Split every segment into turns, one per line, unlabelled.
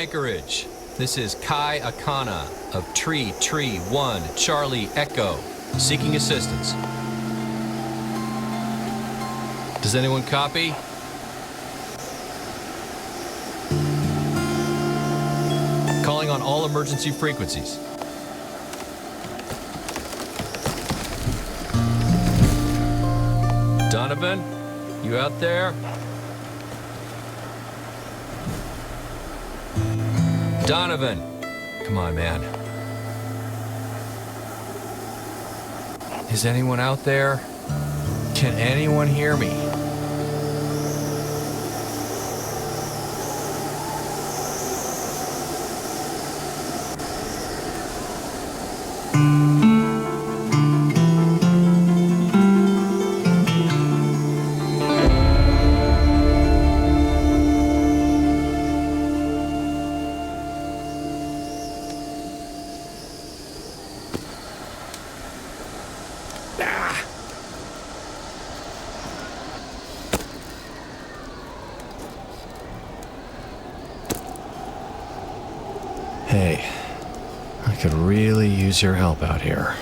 anchorage. This is Kai Akana of Tree 1 Charlie Echo, seeking assistance. Does anyone copy? Calling on all emergency frequencies. Donovan, you out there? Donovan! Come on, man. Is anyone out there? Can anyone hear me? Hey, I could really use your help out here.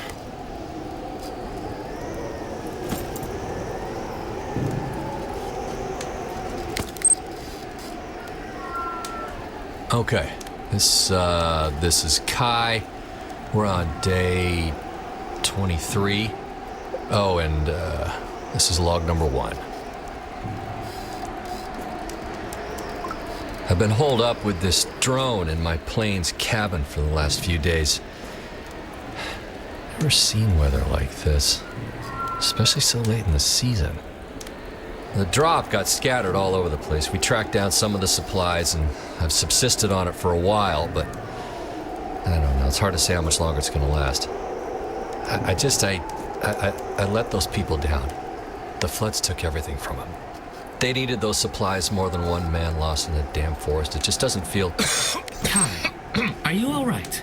Okay, this is Kai. We're on day 23. Oh, and this is log number 1. I've been holed up with this drone in my plane's cabin for the last few days. Never seen weather like this, especially so late in the season. The drop got scattered all over the place. We tracked down some of the supplies and I've subsisted on it for a while, but I don't know. It's hard to say how much longer it's going to last. I let those people down. The floods took everything from them. They needed those supplies more than one man lost in the damn forest. It just doesn't feel...
Kai, are you all right?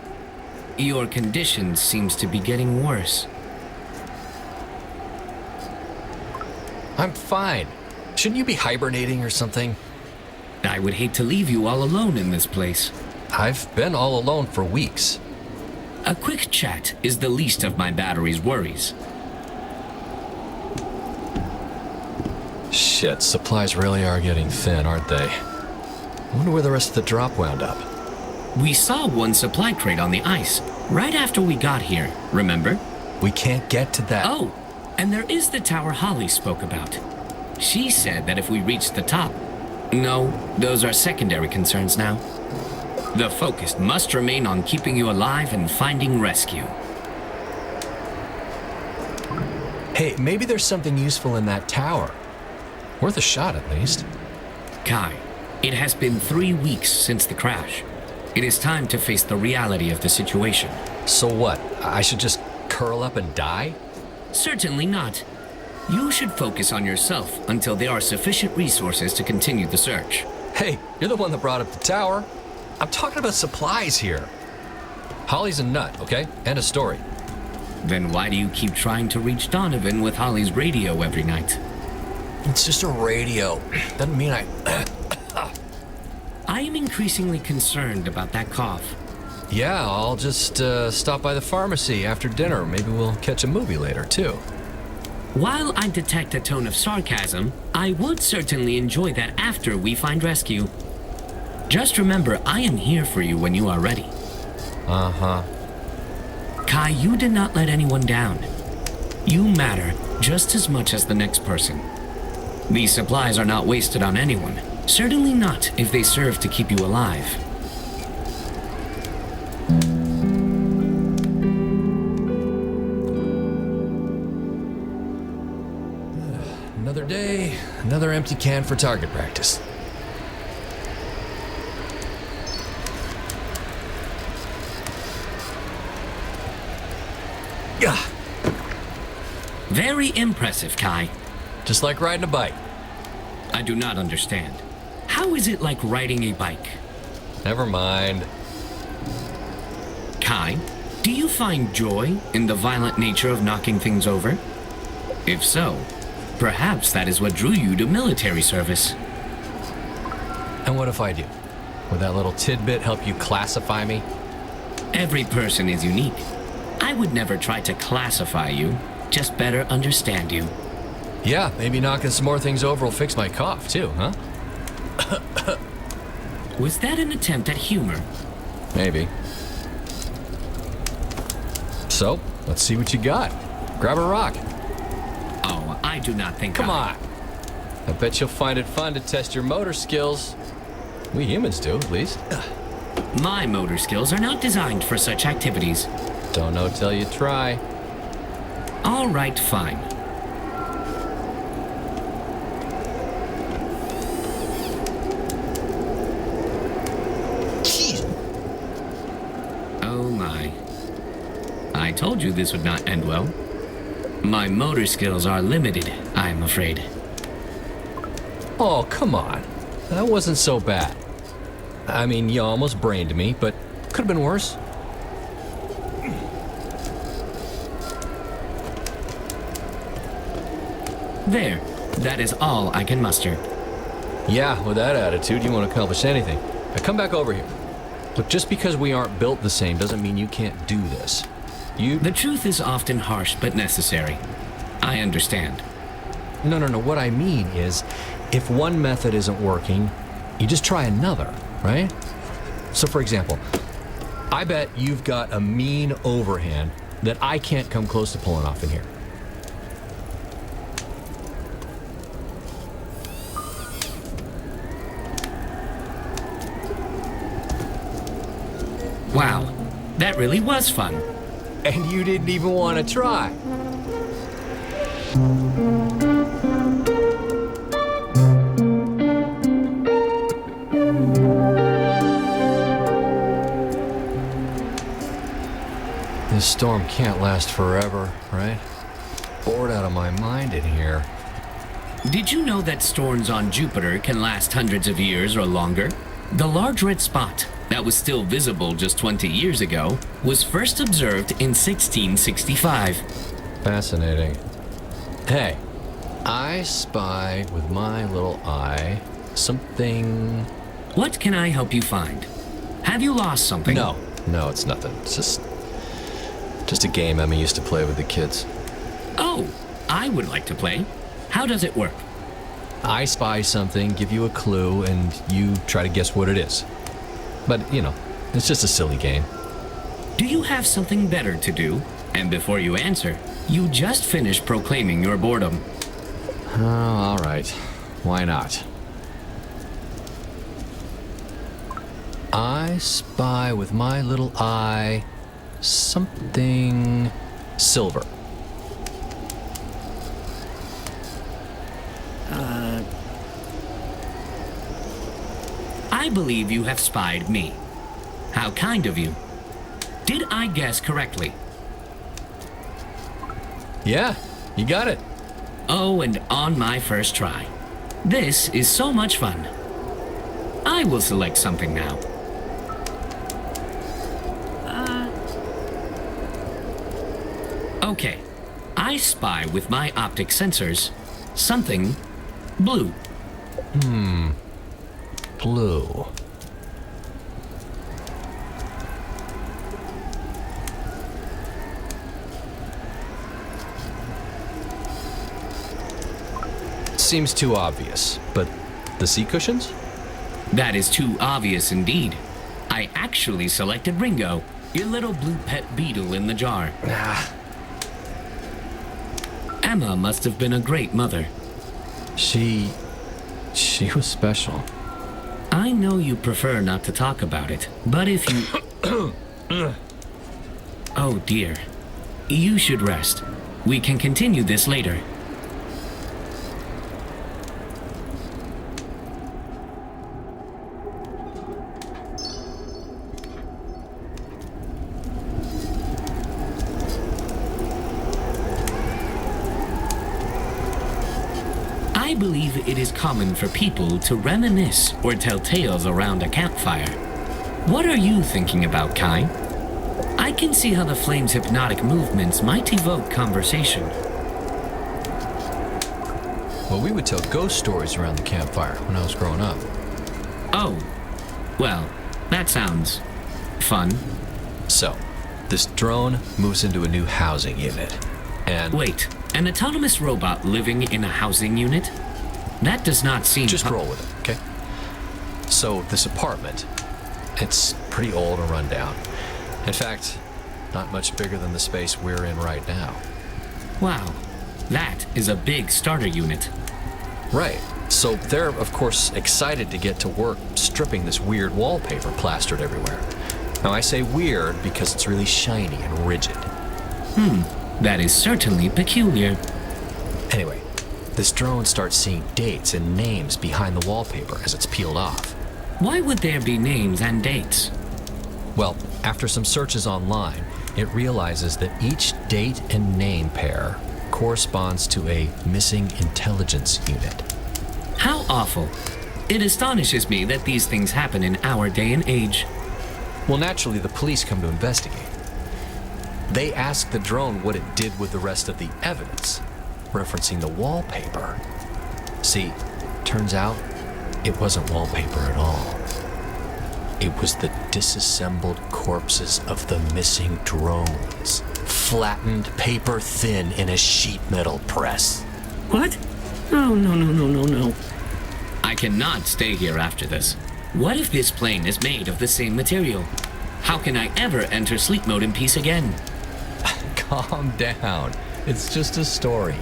Your condition seems to be getting worse.
I'm fine. Shouldn't you be hibernating or something?
I would hate to leave you all alone in this place.
I've been all alone for weeks.
A quick chat is the least of my battery's worries.
Shit, supplies really are getting thin, aren't they? I wonder where the rest of the drop wound up.
We saw one supply crate on the ice right after we got here, remember?
We can't get to that.
Oh, and there is the tower Holly spoke about. She said that if we reached the top... No, those are secondary concerns now. The focus must remain on keeping you alive and finding rescue.
Hey, maybe there's something useful in that tower. Worth a shot, at least.
Kai, it has been 3 weeks since the crash. It is time to face the reality of the situation.
So what? I should just curl up and die?
Certainly not. You should focus on yourself until there are sufficient resources to continue the search.
Hey, you're the one that brought up the tower. I'm talking about supplies here. Holly's a nut, okay? End of story.
Then why do you keep trying to reach Donovan with Holly's radio every night?
It's just a radio. Doesn't mean I
am increasingly concerned about that cough.
Yeah, I'll just stop by the pharmacy after dinner. Maybe we'll catch a movie later, too.
While I detect a tone of sarcasm, I would certainly enjoy that after we find rescue. Just remember, I am here for you when you are ready.
Uh-huh.
Kai, you did not let anyone down. You matter just as much as the next person. These supplies are not wasted on anyone. Certainly not if they serve to keep you alive.
Another day, another empty can for target practice. Yeah.
Very impressive, Kai.
Just like riding a bike.
I do not understand. How is it like riding a bike?
Never mind.
Kai, do you find joy in the violent nature of knocking things over? If so, perhaps that is what drew you to military service.
And what if I do? Would that little tidbit help you classify me?
Every person is unique. I would never try to classify you, just better understand you.
Yeah, maybe knocking some more things over will fix my cough, too, huh?
Was that an attempt at humor?
Maybe. So, let's see what you got. Grab a rock.
Oh, I do not think
Come on. I bet you'll find it fun to test your motor skills. We humans do, at least.
My motor skills are not designed for such activities.
Don't know till you try.
All right, fine.
Jeez.
Oh my. I told you this would not end well. My motor skills are limited, I'm afraid.
Oh, come on. That wasn't so bad. I mean, you almost brained me, but could have been worse.
There. That is all I can muster.
Yeah, with that attitude, you won't accomplish anything. Now come back over here. Look, just because we aren't built the same doesn't mean you can't do this.
The truth is often harsh but necessary. I understand.
No. What I mean is, if one method isn't working, you just try another, right? So, for example, I bet you've got a mean overhand that I can't come close to pulling off in here.
Wow, that really was fun.
And you didn't even want to try. This storm can't last forever, right? Bored out of my mind in here.
Did you know that storms on Jupiter can last hundreds of years or longer? The large red spot that was still visible just 20 years ago was first observed in 1665.
Fascinating. Hey, I spy with my little eye something...
What can I help you find? Have you lost something?
No, it's nothing. It's just a game Emma used to play with the kids.
Oh, I would like to play. How does it work?
I spy something, give you a clue, and you try to guess what it is. But, you know, it's just a silly game.
Do you have something better to do? And before you answer, you just finished proclaiming your boredom.
Oh, all right. Why not? I spy with my little eye something silver.
I believe you have spied me. How kind of you. Did I guess correctly?
Yeah, you got it.
Oh, and on my first try. This is so much fun. I will select something now. Okay. I spy with my optic sensors something blue.
Blue. Seems too obvious, but the seat cushions?
That is too obvious indeed. I actually selected Ringo, your little blue pet beetle in the jar. Emma must have been a great mother.
She was special.
I know you prefer not to talk about it, but if you... Oh dear. You should rest. We can continue this later. I believe it is common for people to reminisce or tell tales around a campfire. What are you thinking about, Kai? I can see how the flame's hypnotic movements might evoke conversation.
Well, we would tell ghost stories around the campfire when I was growing up.
Oh, Well, that sounds fun.
So, this drone moves into a new housing unit, and...
Wait, an autonomous robot living in a housing unit? That does not seem...
Just roll with it, okay? So, this apartment, it's pretty old and run down. In fact, not much bigger than the space we're in right now.
Wow, that is a big starter unit.
Right. So they're, of course, excited to get to work stripping this weird wallpaper plastered everywhere. Now, I say weird because it's really shiny and rigid.
That is certainly peculiar.
Anyway, this drone starts seeing dates and names behind the wallpaper as it's peeled off.
Why would there be names and dates?
Well, after some searches online, it realizes that each date and name pair corresponds to a missing intelligence unit.
How awful. It astonishes me that these things happen in our day and age.
Well, naturally, the police come to investigate. They ask the drone what it did with the rest of the evidence, referencing the wallpaper. See, turns out it wasn't wallpaper at all. It was the disassembled corpses of the missing drones, flattened paper thin in a sheet metal press.
What? Oh, no. I cannot stay here after this. What if this plane is made of the same material? How can I ever enter sleep mode in peace again?
Calm down. It's just a story.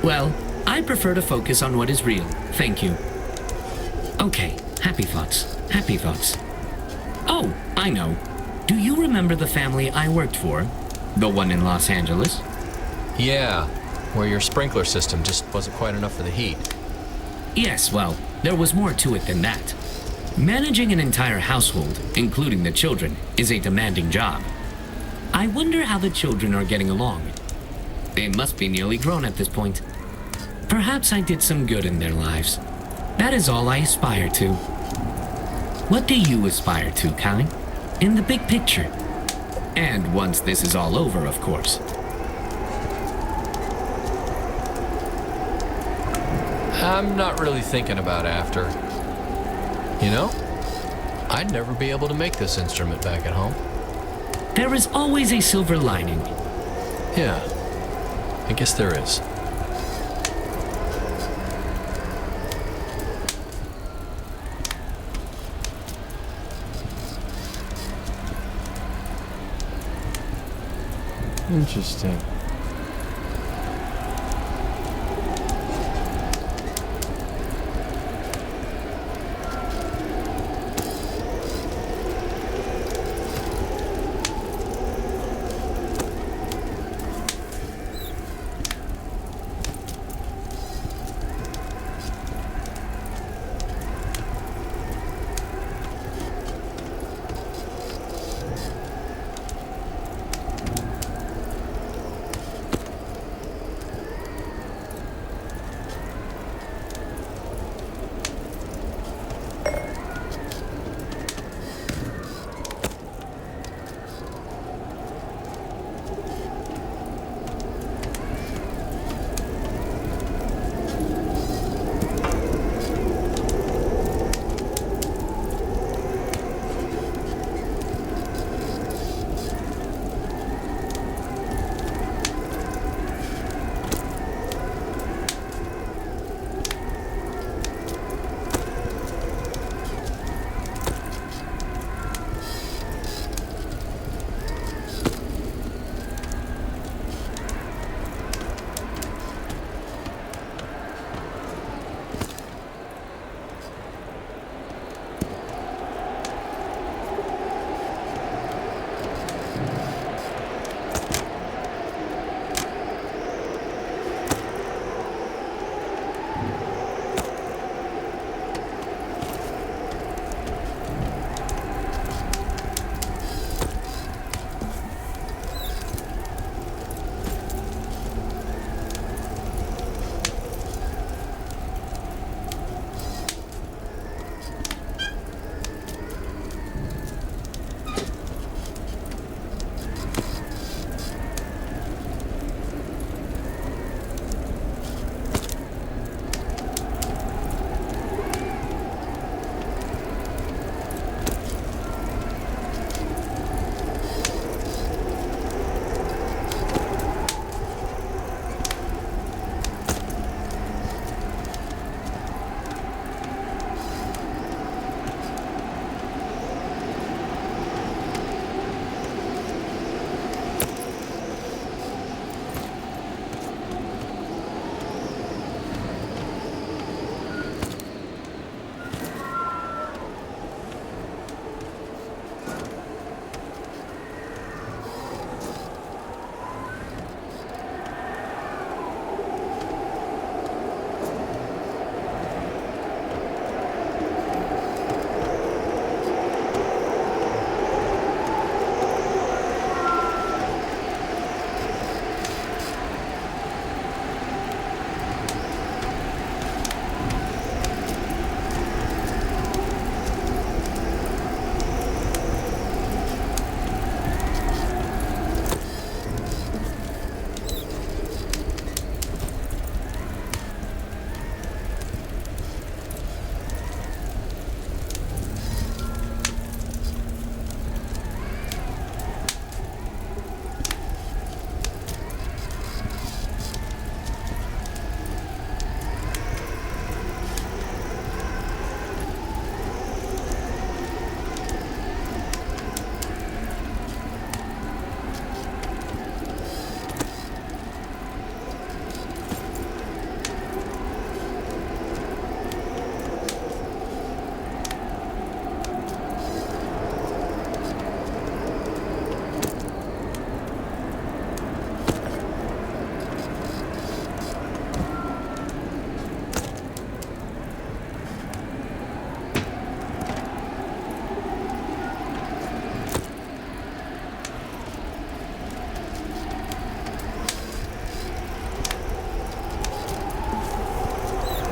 Well, I prefer to focus on what is real. Thank you. Okay, happy thoughts. Oh, I know. Do you remember the family I worked for? The one in Los Angeles?
Yeah, where your sprinkler system just wasn't quite enough for the heat.
Yes, well, there was more to it than that. Managing an entire household, including the children, is a demanding job. I wonder how the children are getting along. They must be nearly grown at this point. Perhaps I did some good in their lives. That is all I aspire to. What do you aspire to, Kai? In the big picture? And once this is all over, of course.
I'm not really thinking about after. You know, I'd never be able to make this instrument back at home.
There is always a silver lining.
Yeah, I guess there is. Interesting.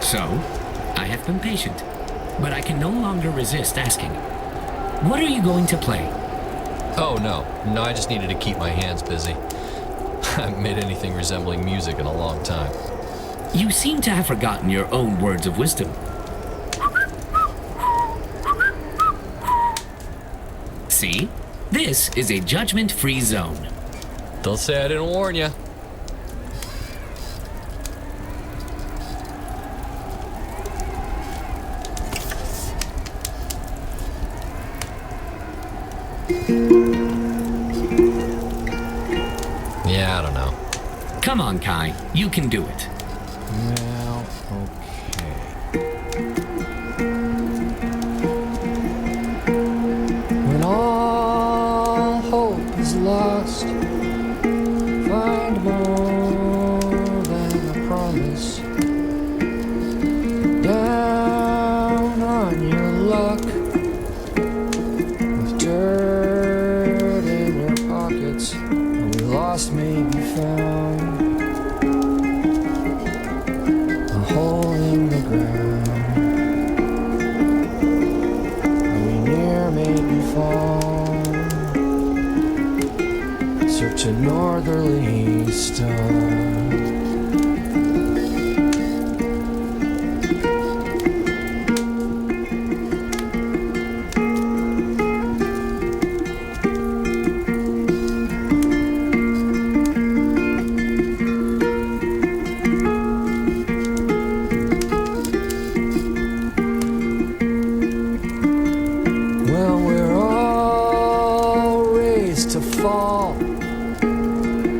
So, I have been patient, but I can no longer resist asking. What are you going to play?
Oh, no, I just needed to keep my hands busy. I haven't made anything resembling music in a long time.
You seem to have forgotten your own words of wisdom. See? This is a judgment-free zone.
Don't say I didn't warn you. Yeah, I don't know.
Come on, Kai. You can do it.
Well, okay. When all hope is lost, find more than a promise. Down on your luck, with dirt in your pockets, and we lost may be found. A hole in the ground, and we near may be found. Search a northerly star.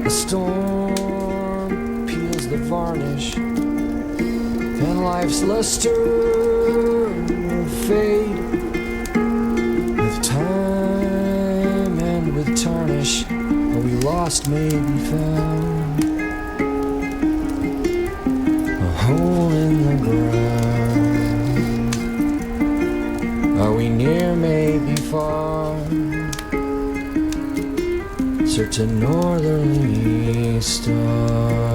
A storm peels the varnish, and life's luster will fade with time and with tarnish. What we lost may be found. A hole in the ground. Are we near, may be far? Search a northerly star.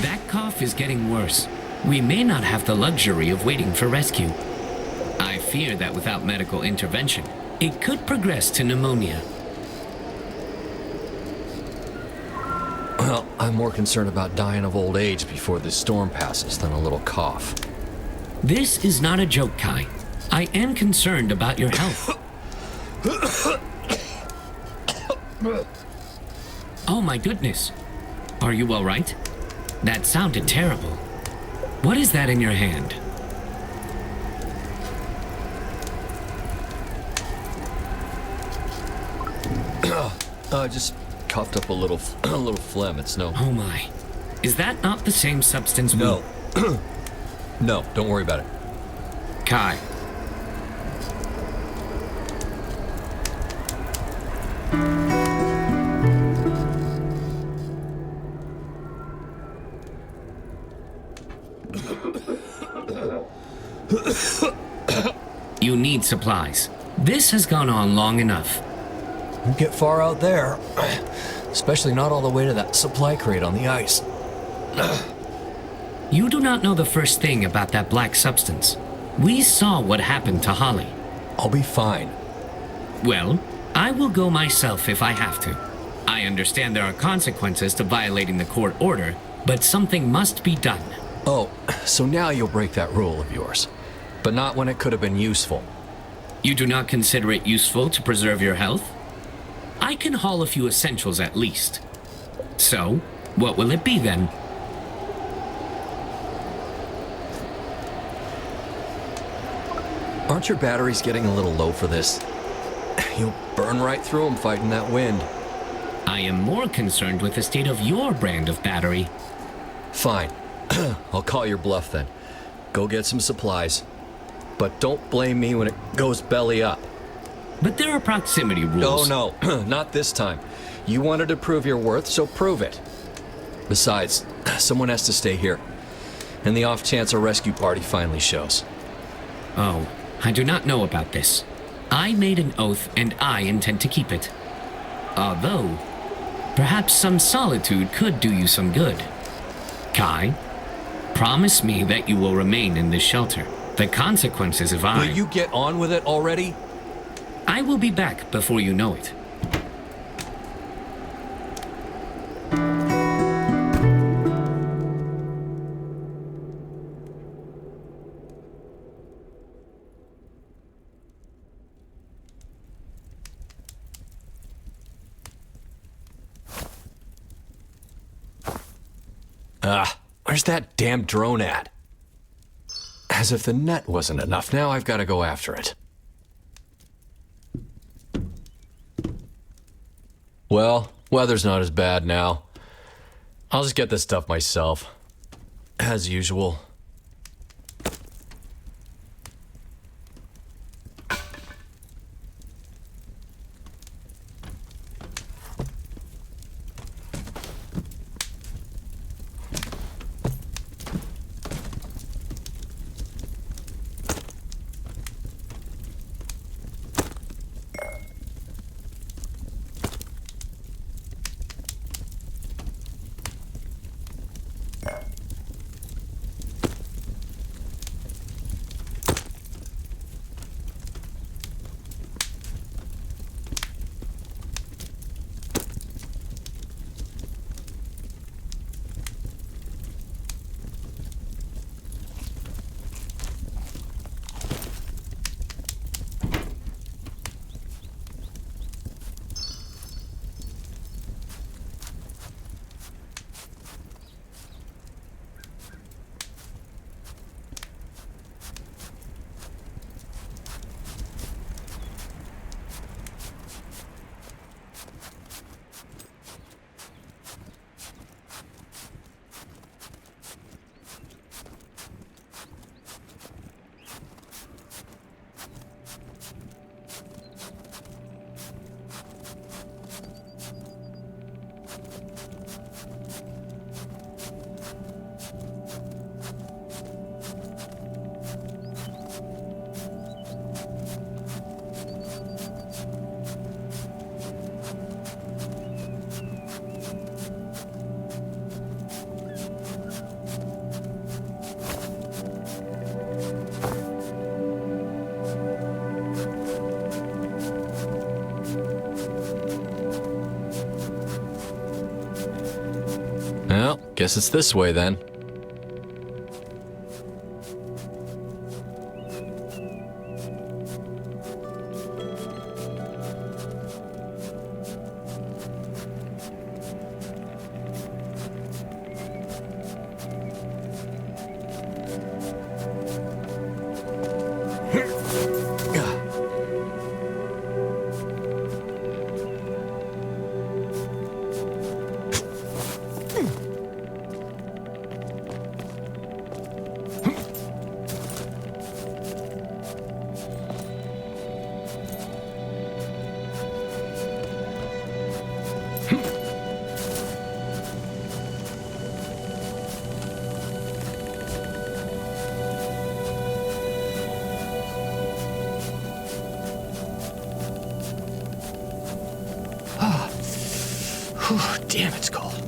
That cough is getting worse. We may not have the luxury of waiting for rescue. I fear that without medical intervention, it could progress to pneumonia.
Well, I'm more concerned about dying of old age before this storm passes than a little cough.
This is not a joke, Kai. I am concerned about your health. Oh my goodness. Are you all right? That sounded terrible. What is that in your hand?
Just coughed up a little phlegm. It's no.
Oh my. Is that not the same substance we...
No. No, don't worry about it.
Kai. You need supplies. This has gone on long enough.
Don't get far out there. Especially not all the way to that supply crate on the ice.
You do not know the first thing about that black substance. We saw what happened to Holly.
I'll be fine.
Well, I will go myself if I have to. I understand there are consequences to violating the court order, but something must be done.
Oh, so now you'll break that rule of yours. But not when it could have been useful.
You do not consider it useful to preserve your health? I can haul a few essentials at least. So, what will it be then?
Aren't your batteries getting a little low for this? You'll burn right through them fighting that wind.
I am more concerned with the state of your brand of battery.
Fine. I'll call your bluff then. Go get some supplies. But don't blame me when it goes belly up.
but there are proximity
Oh,
rules.
no, not this time. You wanted to prove your worth, so prove it. Besides, someone has to stay here. And the off chance a rescue party finally shows.
Oh, I do not know about this. I made an oath and I intend to keep it. Although, perhaps some solitude could do you some good. Kai, promise me that you will remain in this shelter. The consequences if
Will you get on with it already?
I will be back before you know it.
Where's that damn drone at? As if the net wasn't enough, now I've got to go after it. Well, weather's not as bad now. I'll just get this stuff myself. As usual. Well, guess it's this way then. Damn, it's cold.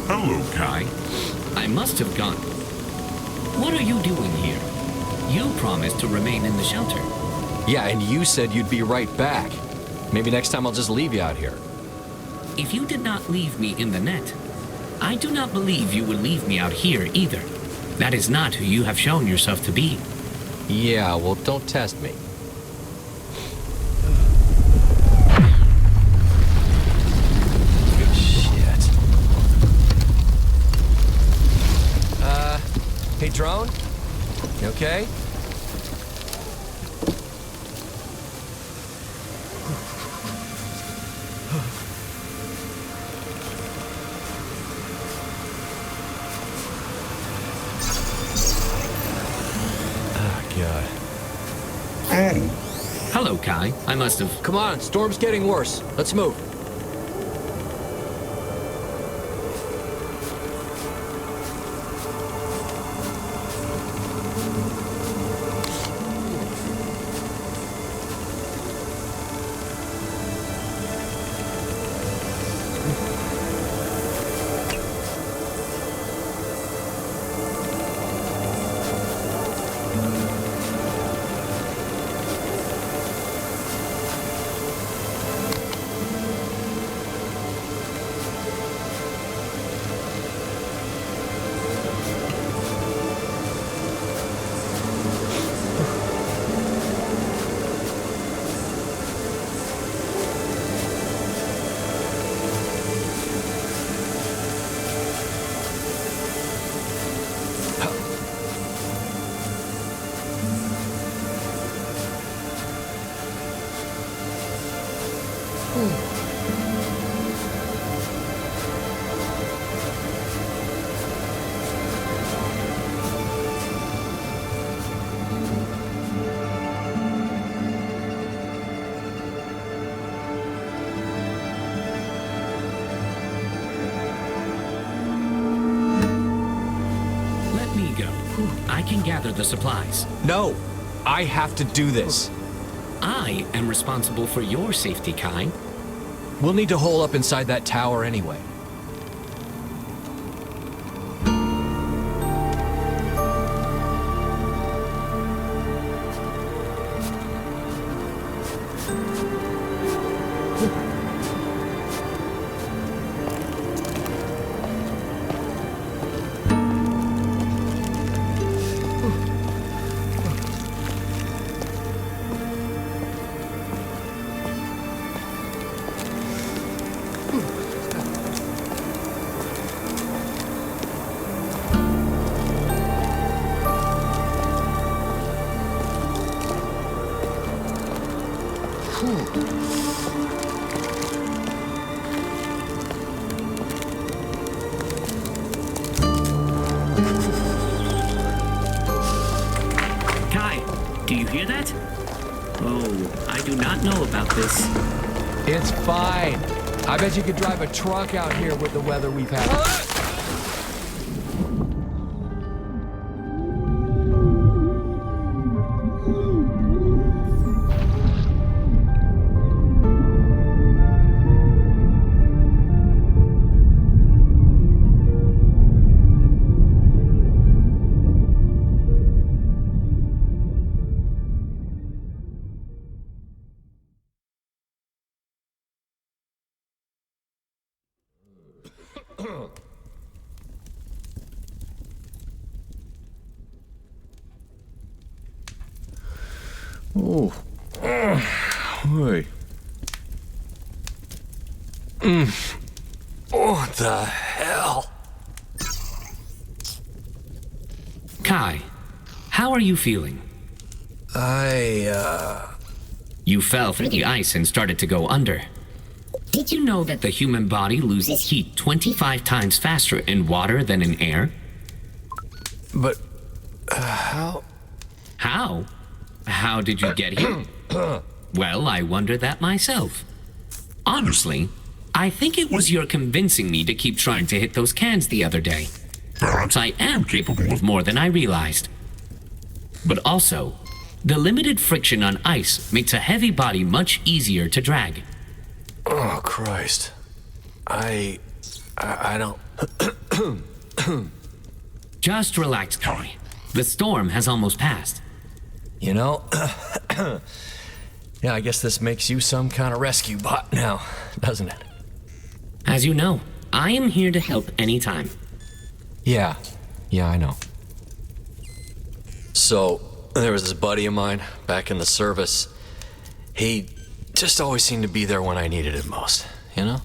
Hello, Kai.
I must have gone. What are you doing here? You promised to remain in the shelter.
Yeah, and you said you'd be right back. Maybe next time I'll just leave you out here.
If you did not leave me in the net, I do not believe you would leave me out here either. That is not who you have shown yourself to be.
Yeah, well, don't test me. Shit. Hey, drone? You okay? God.
Hello, Kai. I must have...
Come on, storm's getting worse. Let's move.
Let me go. I can gather the supplies.
No, I have to do this.
I am responsible for your safety, Kai.
We'll need to hole up inside that tower anyway.
hear that? Oh, I do not know about this.
It's fine. I bet you could drive a truck out here with the weather we've had.
Oh. Hey.
What the hell?
Kai, how are you feeling? You fell through the ice and started to go under. Did you know that the human body loses heat 25 times faster in water than in air?
But, how?
How? How did you get here? Well, I wonder that myself. Honestly, I think it was your convincing me to keep trying to hit those cans the other day. Perhaps I am capable of more than I realized. But also, the limited friction on ice makes a heavy body much easier to drag.
Oh, Christ. I don't...
Just relax, Kai. The storm has almost passed.
You know, yeah, I guess this makes you some kind of rescue bot now, doesn't it?
As you know, I am here to help anytime.
Yeah, I know. So, there was this buddy of mine back in the service. He just always seemed to be there when I needed it most, you know?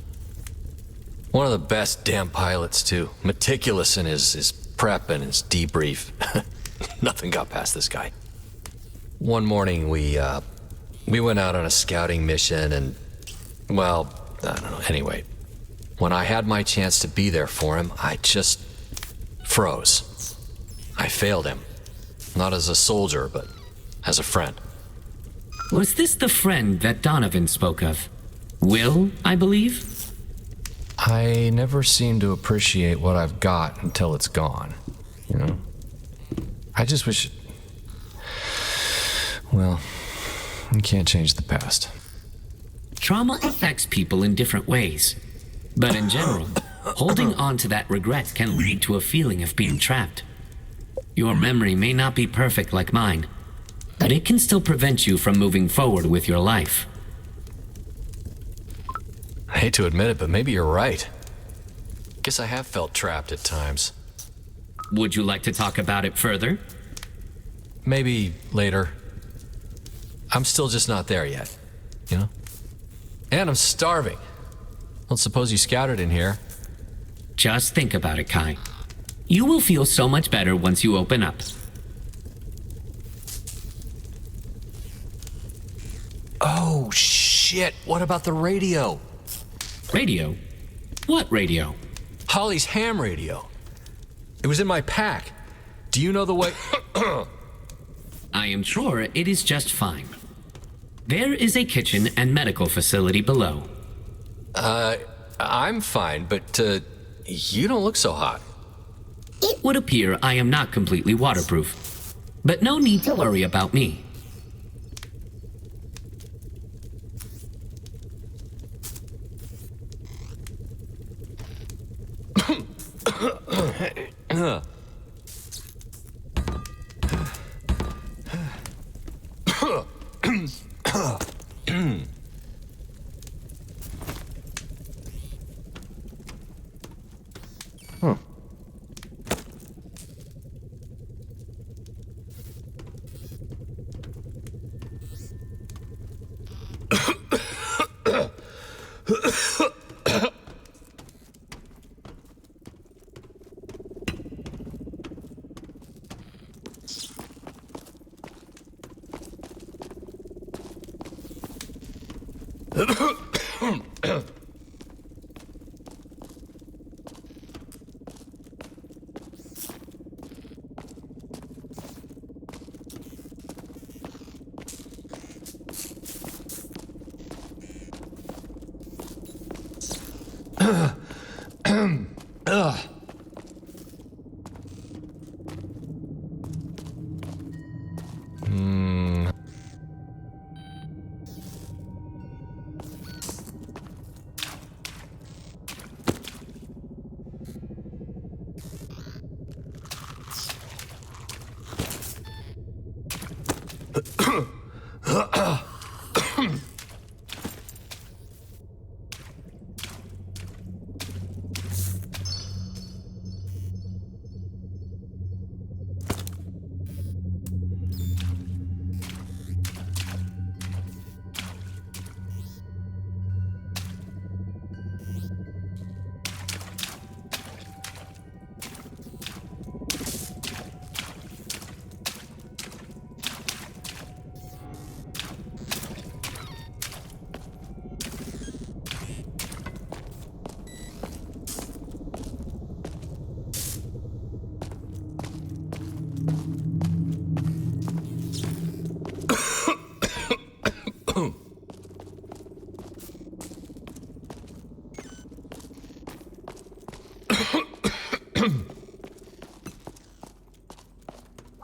One of the best damn pilots, too. Meticulous in his prep and his debrief. Nothing got past this guy. One morning, we went out on a scouting mission and, well, I don't know, anyway. When I had my chance to be there for him, I just froze. I failed him. Not as a soldier, but as a friend.
Was this the friend that Donovan spoke of? Will, I believe?
I never seem to appreciate what I've got until it's gone, you know? I just wish... Well, you can't change the past.
Trauma affects people in different ways. But in general, holding on to that regret can lead to a feeling of being trapped. Your memory may not be perfect like mine, but it can still prevent you from moving forward with your life.
I hate to admit it, but maybe you're right. Guess I have felt trapped at times.
Would you like to talk about it further?
Maybe later. I'm still just not there yet, you know? And I'm starving. Don't suppose you scouted in here.
Just think about it, Kai. You will feel so much better once you open up.
Oh, shit. What about the radio?
Radio? What radio?
Holly's ham radio. It was in my pack. Do you know the way...
I am sure it is just fine. There is a kitchen and medical facility below.
I'm fine, but, you don't look so hot.
It would appear I am not completely waterproof, but no need to worry about me.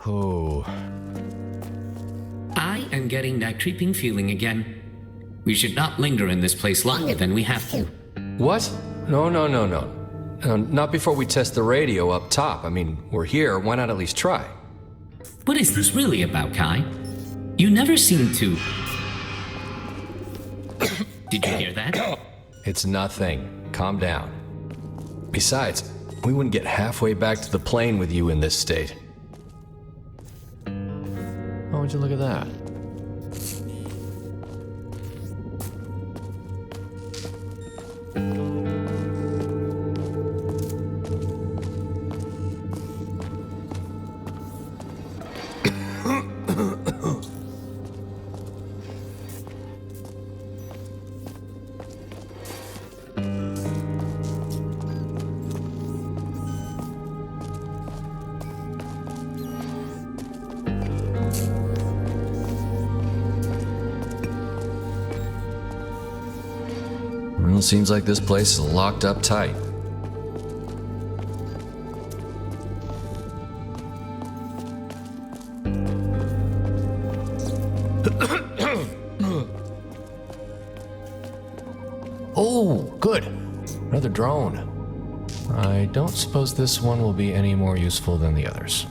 Oh.
I am getting that creeping feeling again. We should not linger in this place longer than we have to.
What? No. Not before we test the radio up top. I mean, we're here, why not at least try?
What is this really about, Kai? You never seem to... Did you hear that?
It's nothing. Calm down. Besides, we wouldn't get halfway back to the plane with you in this state. Oh, would you look at that? Well, it seems like this place is locked up tight. Oh, good. Another drone. I don't suppose this one will be any more useful than the others.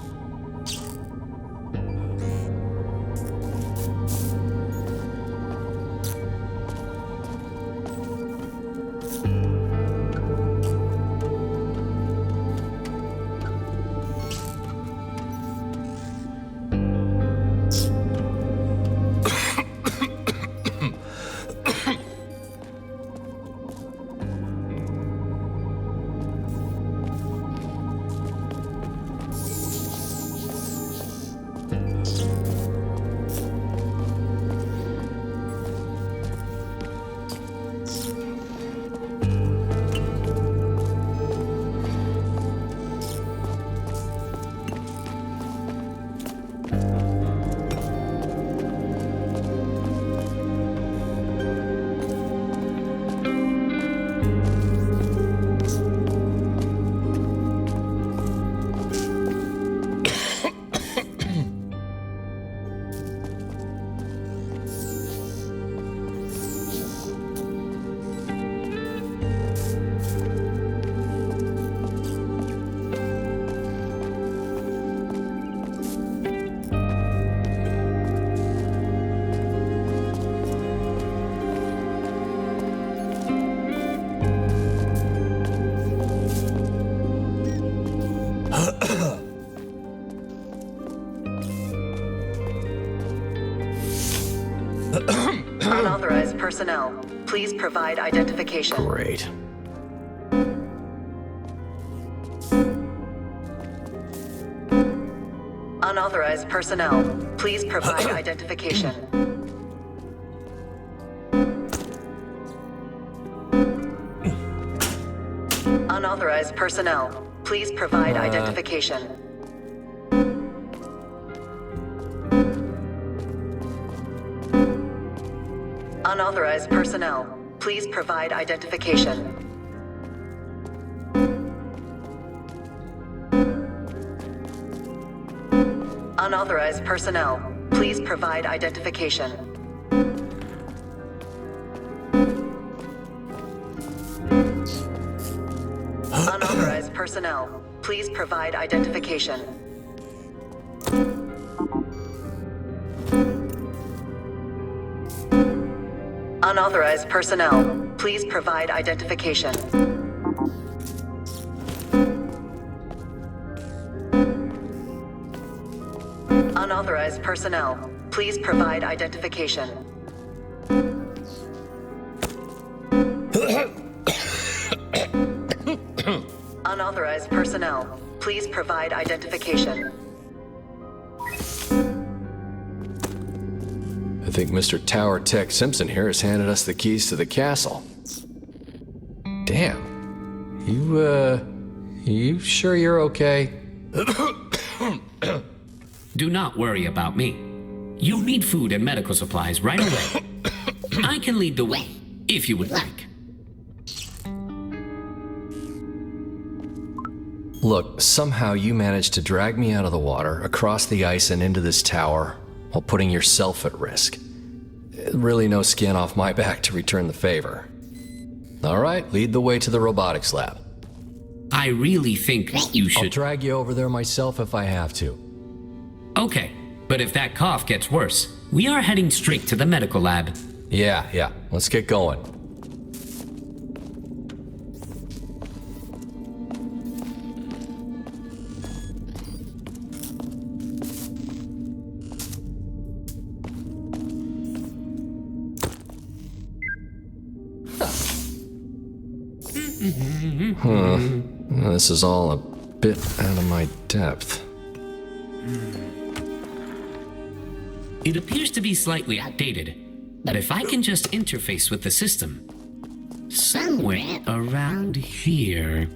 Unauthorized personnel, please provide identification.
Great.
Unauthorized personnel, please provide identification. Unauthorized personnel, please provide identification. Unauthorized personnel, please provide identification. Unauthorized personnel, please provide identification. Unauthorized personnel, please provide identification. Unauthorized personnel, please provide identification. Unauthorized personnel, please provide identification. Unauthorized personnel, please provide identification.
I think Mr. Tower Tech Simpson here has handed us the keys to the castle. Damn. You sure you're okay?
Do not worry about me. You'll need food and medical supplies right away. I can lead the way, if you would like.
Look, somehow you managed to drag me out of the water, across the ice and into this tower, while putting yourself at risk. Really no skin off my back to return the favor. All right, lead the way to the robotics lab.
I really think you
I'll
should...
drag you over there myself if I have to.
Okay, but if that cough gets worse, we are heading straight to the medical lab.
Yeah, let's get going. This is all a bit out of my depth.
It appears to be slightly outdated, but if I can just interface with the system, somewhere around here...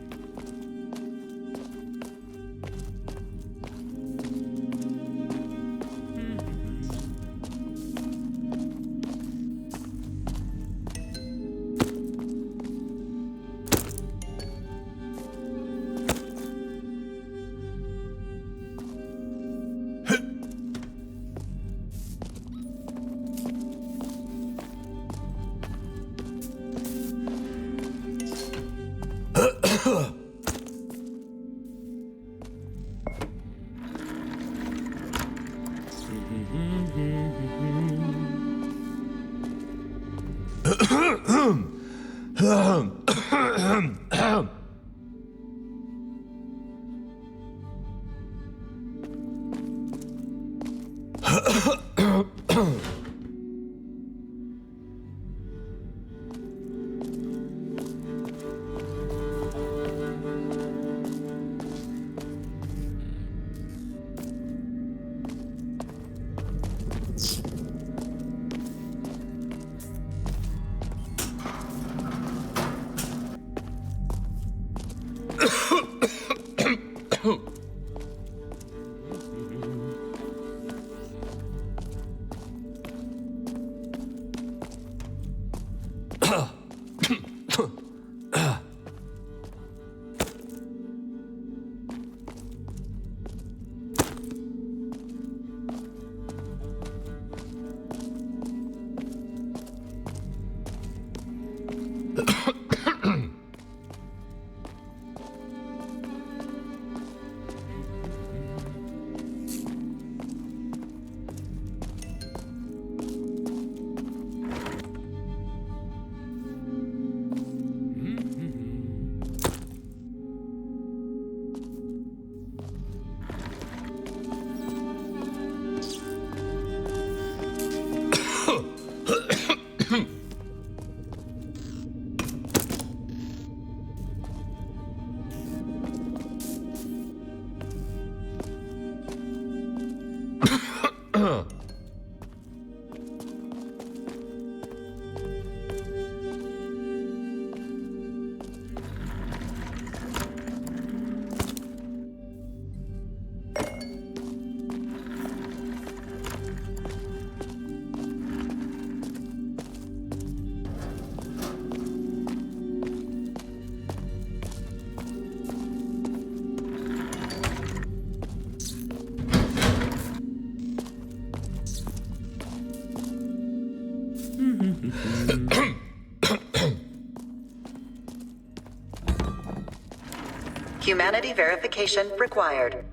Humanity verification required.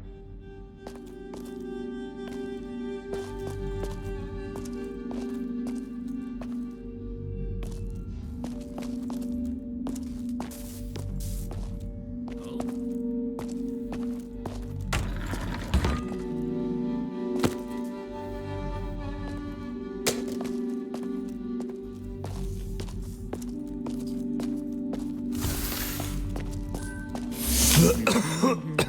Yeah.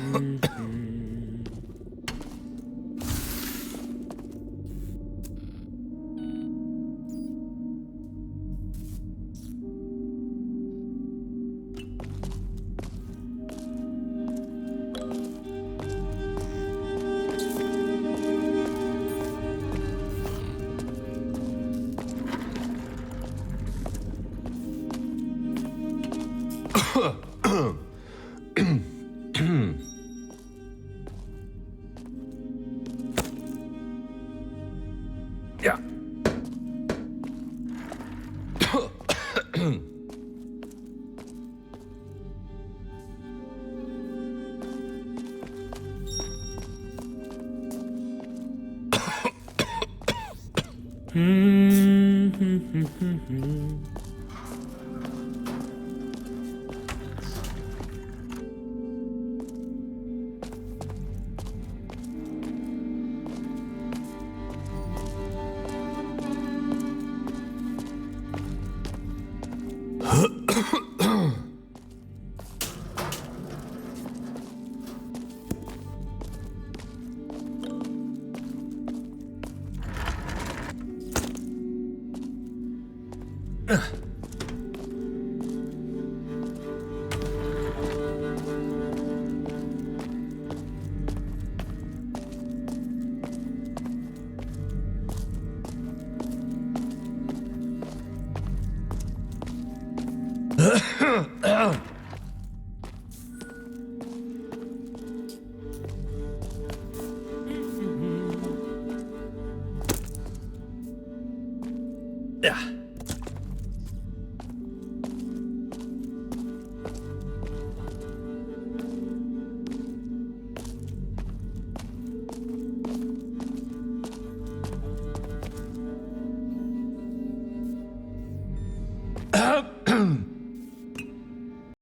Yeah.